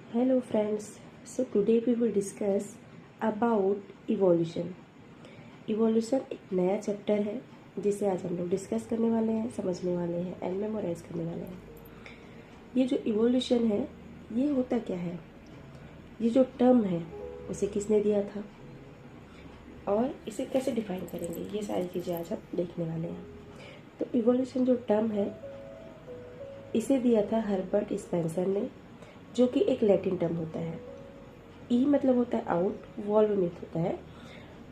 Hello friends, so today we will discuss about evolution. Evolution एक नया chapter है जिसे आज हम लोग डिस्कस करने वाले हैं, समझने वाले हैं एंड मेमोराइज करने वाले हैं। ये जो इवोल्यूशन है ये होता क्या है, ये जो टर्म है उसे किसने दिया था और इसे कैसे डिफाइन करेंगे, ये सारी चीज़ें आज हम देखने वाले हैं। तो इवोल्यूशन जो टर्म है इसे दिया था हर्बर्ट स्पेंसर ने, जो कि एक लैटिन टर्म होता है। ई मतलब होता है आउट, वॉल्व मीन्स होता है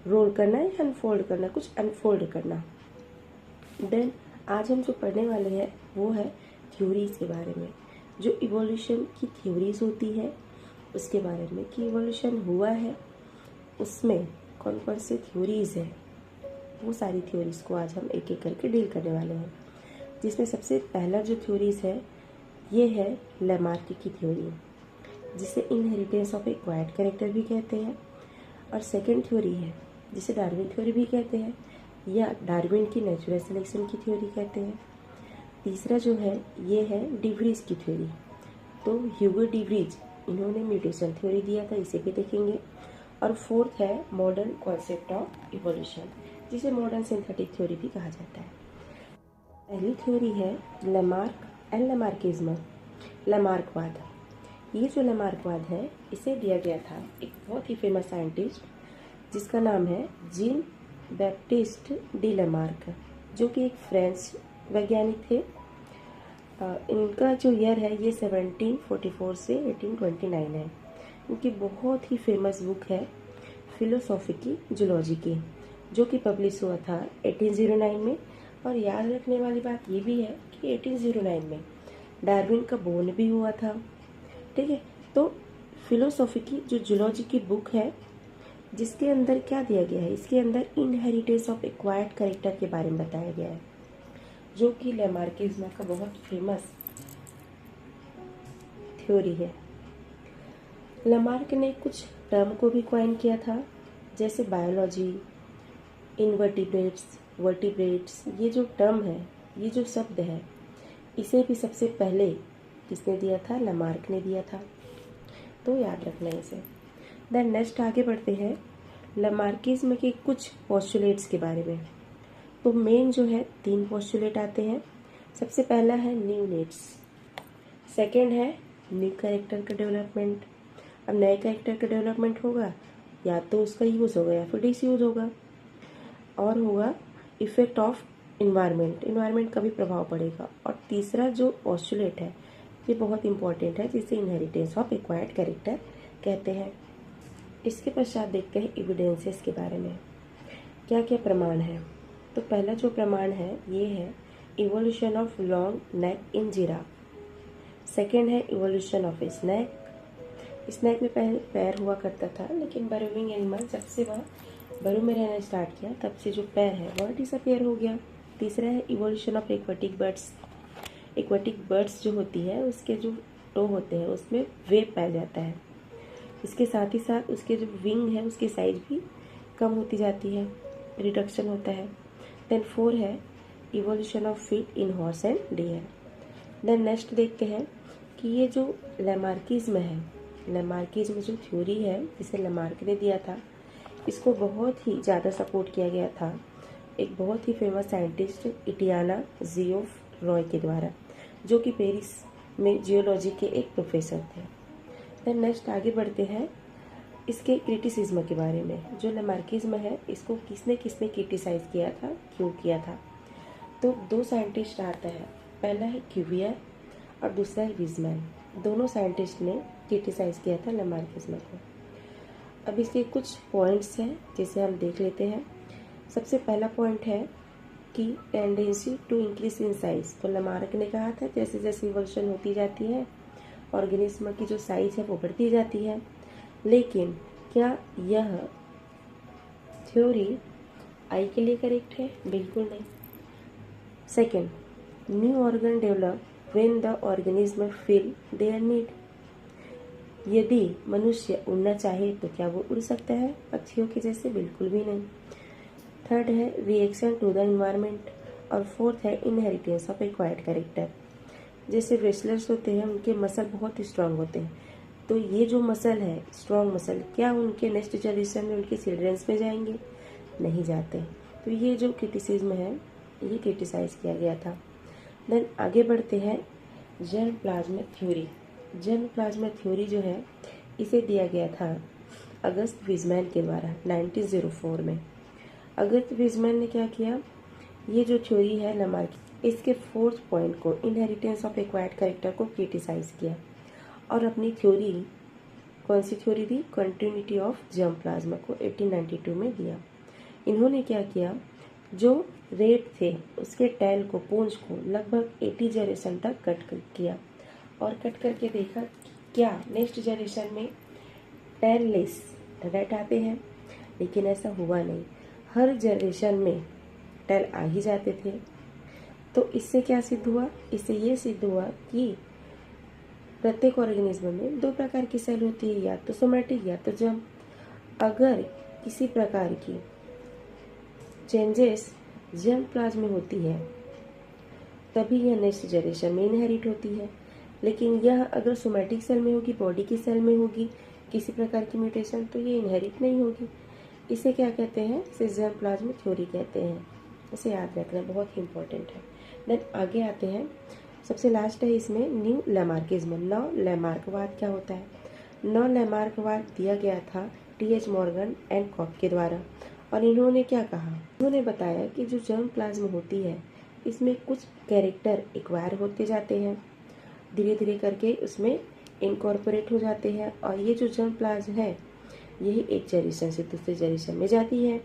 रोल करना या अनफोल्ड करना, कुछ अनफोल्ड करना। देन आज हम जो पढ़ने वाले हैं वो है थ्योरीज के बारे में, जो इवोल्यूशन की थ्योरीज होती है उसके बारे में कि इवोल्यूशन हुआ है उसमें कौन कौन से थ्योरीज है, वो सारी थ्योरीज को आज हम एक एक करके डील करने वाले हैं। जिसमें सबसे पहला जो थ्योरीज है ये है लैमार्क की थ्योरी, जिसे इनहेरिटेंस ऑफ एक्वायर्ड कैरेक्टर भी कहते हैं। और सेकंड थ्योरी है जिसे डार्विन थ्योरी भी कहते हैं या डार्विन की नेचुरल सिलेक्शन की थ्योरी कहते हैं। तीसरा जो है ये है डिवरीज की थ्योरी, तो ह्यूगो डिवरीज इन्होंने म्यूटेशन थ्योरी दिया था, इसे भी देखेंगे। और फोर्थ है मॉडर्न कॉन्सेप्ट ऑफ इवोल्यूशन, जिसे मॉडर्न सिंथेटिक थ्योरी भी कहा जाता है। पहली थ्योरी है लैमार्क एंड लैमार्किज्म, लैमार्कवाद। ये जो लैमार्कवाद है इसे दिया गया था एक बहुत ही फेमस साइंटिस्ट जिसका नाम है जीन बैप्टिस्ट डी लैमार्क, जो कि एक फ्रेंच वैज्ञानिक थे। इनका जो ईयर है ये 1744 से 1829 है। इनकी बहुत ही फेमस बुक है फिलोसॉफी की जूलॉजी की, जो कि पब्लिश हुआ था 1809 में। और याद रखने वाली बात ये भी है कि 1809 में डार्विन का बोर्न भी हुआ था, ठीक है। तो फिलोसॉफी की जो जूलॉजी की बुक है जिसके अंदर क्या दिया गया है, इसके अंदर इनहेरिटेंस ऑफ एक्वायर्ड कैरेक्टर के बारे में बताया गया है, जो कि लैमार्किज्म का बहुत फेमस थ्योरी है। लैमार्क ने कुछ टर्म को भी कॉइन किया था, जैसे बायोलॉजी, इनवर्टिब्रेट्स, वर्टिब्रेट्स। ये जो टर्म है, ये जो शब्द है, इसे भी सबसे पहले किसने दिया था, लैमार्क ने दिया था, तो याद रखना इसे। देन नेक्स्ट आगे बढ़ते हैं लैमार्किज्म के कुछ पोस्टुलेट्स के बारे में। तो मेन जो है 3 पोस्टुलेट आते हैं। सबसे पहला है न्यू नेट्स, सेकेंड है न्यू कैरेक्टर का डेवलपमेंट। अब नए कैरेक्टर का डेवलपमेंट होगा या तो उसका यूज़ होगा या फिर डिसयूज होगा, और होगा इफेक्ट ऑफ इन्वायरमेंट, इन्वायरमेंट का भी प्रभाव पड़ेगा। और तीसरा जो पोस्टुलेट है ये बहुत इंपॉर्टेंट है, जिसे इनहेरिटेंस ऑफ एक्वायर्ड कैरेक्टर कहते हैं। इसके पश्चात देखते हैं एविडेंसेस के बारे में, क्या क्या प्रमाण है। तो पहला जो प्रमाण है ये है evolution of long neck in giraffe. Second है इवोल्यूशन ऑफ स्नैक, स्नैक में पहले पैर हुआ करता था, लेकिन बर्रोविंग एनिमल जब से वह बर्रो में रहना स्टार्ट किया तब से जो पैर है वह डिसअपियर हो गया। तीसरा है evolution of aquatic birds, aquatic birds जो होती है उसके जो टो होते हैं उसमें वेब पाया जाता है, इसके साथ ही साथ उसके जो विंग है उसकी साइज भी कम होती जाती है, रिडक्शन होता है। देन 4 है evolution of feet in horse and deer. Then next देखते हैं कि ये जो लैमार्किज्म है, लैमार्किज्म जो थ्योरी है जिसे लैमार्क ने दिया था, इसको बहुत ही ज़्यादा सपोर्ट किया गया था एक बहुत ही फेमस साइंटिस्ट इटियाना जियोफ रॉय के द्वारा, जो कि पेरिस में जियोलॉजी के एक प्रोफेसर थे। देन नेक्स्ट आगे बढ़ते हैं इसके क्रिटिसिज्म के बारे में। जो लैमार्किज्म है इसको किसने किसने क्रिटिसाइज किया था, क्यों किया था। तो 2 साइंटिस्ट आता है, पहला है क्यूवियर और दूसरा है विजमैन। दोनों साइंटिस्ट ने क्रिटिसाइज किया था लैमार्किज्म को। अब इसके कुछ पॉइंट्स हैं जिसे हम देख लेते हैं। सबसे पहला पॉइंट है कि tendency to increase in size. तो लैमार्क ने कहा था जैसे जैसे इवोल्यूशन होती जाती है ऑर्गेनिज्म की जो साइज है वो बढ़ती जाती है, लेकिन क्या यह थ्योरी आई के लिए करेक्ट है, बिल्कुल नहीं। Second, new organ develop when the organism feel their need. यदि मनुष्य उड़ना चाहे तो क्या वो उड़ सकता है पक्षियों के जैसे, बिल्कुल भी नहीं। थर्ड है रिएक्शन टू द इन्वायरमेंट। और फोर्थ है इनहेरिटेंस ऑफ एक्वायर्ड कैरेक्टर। जैसे रेसलर्स होते हैं उनके मसल बहुत स्ट्रांग होते हैं, तो ये जो मसल है, स्ट्रॉन्ग मसल, क्या उनके नेक्स्ट जनरेशन में, उनके चिल्ड्रंस में जाएंगे? नहीं जाते। तो ये जो क्रिटिसिज्म है, ये क्रिटिसाइज किया गया था। देन आगे बढ़ते हैं, germ plasma theory. Germ plasma theory जो है, इसे दिया गया था अगस्त विजमैन के द्वारा 1904 में। अगस्त विजमैन ने क्या किया, ये जो थ्योरी है लमार्क, इसके फोर्थ पॉइंट को, इनहेरिटेंस ऑफ एक्वायर्ड कैरेक्टर को क्रिटिसाइज किया और अपनी थ्योरी, कौन सी थ्योरी दी, कंटिन्यूटी ऑफ जर्म प्लाज्मा को 1892 में दिया। इन्होंने क्या किया, जो रेट थे उसके टेल को, पूंछ को लगभग 80 जनरेशन तक कट किया और कट करके देखा क्या नेक्स्ट जनरेशन में टेल लेस रेट आते हैं, लेकिन ऐसा हुआ नहीं। हर जनरेशन में टेल आ ही जाते थे। तो इससे क्या सिद्ध हुआ, इससे ये सिद्ध हुआ कि प्रत्येक ऑर्गेनिज्म में दो प्रकार की सेल होती है, या तो सोमैटिक या तो जर्म। अगर किसी प्रकार की चेंजेस जर्म प्लाज्मा में होती है तभी यह नेक्स्ट जनरेशन में इनहेरिट होती है, लेकिन यह अगर सोमैटिक सेल में होगी, बॉडी की सेल में होगी किसी प्रकार की म्यूटेशन, तो ये इनहेरिट नहीं होगी। इसे क्या कहते हैं, इसे जर्म प्लाज्मा थ्योरी कहते हैं। इसे याद रखना बहुत ही इंपॉर्टेंट है। देन आगे आते हैं, सबसे लास्ट है इसमें न्यू लैमार्किज्म। नौ लैमार्कवाद क्या होता है? नौ लैमार्कवाद दिया गया था टी.एच. मॉर्गन एंड कॉक के द्वारा, और इन्होंने क्या कहा, इन्होंने बताया कि जो जर्म प्लाज्मा होती है इसमें कुछ कैरेक्टर एक्वायर होते जाते हैं, धीरे धीरे करके उसमें इनकॉर्पोरेट हो जाते हैं, और ये जो जर्म प्लाज्मा है यही एक जनरेशन से दूसरे जनरेशन में जाती है।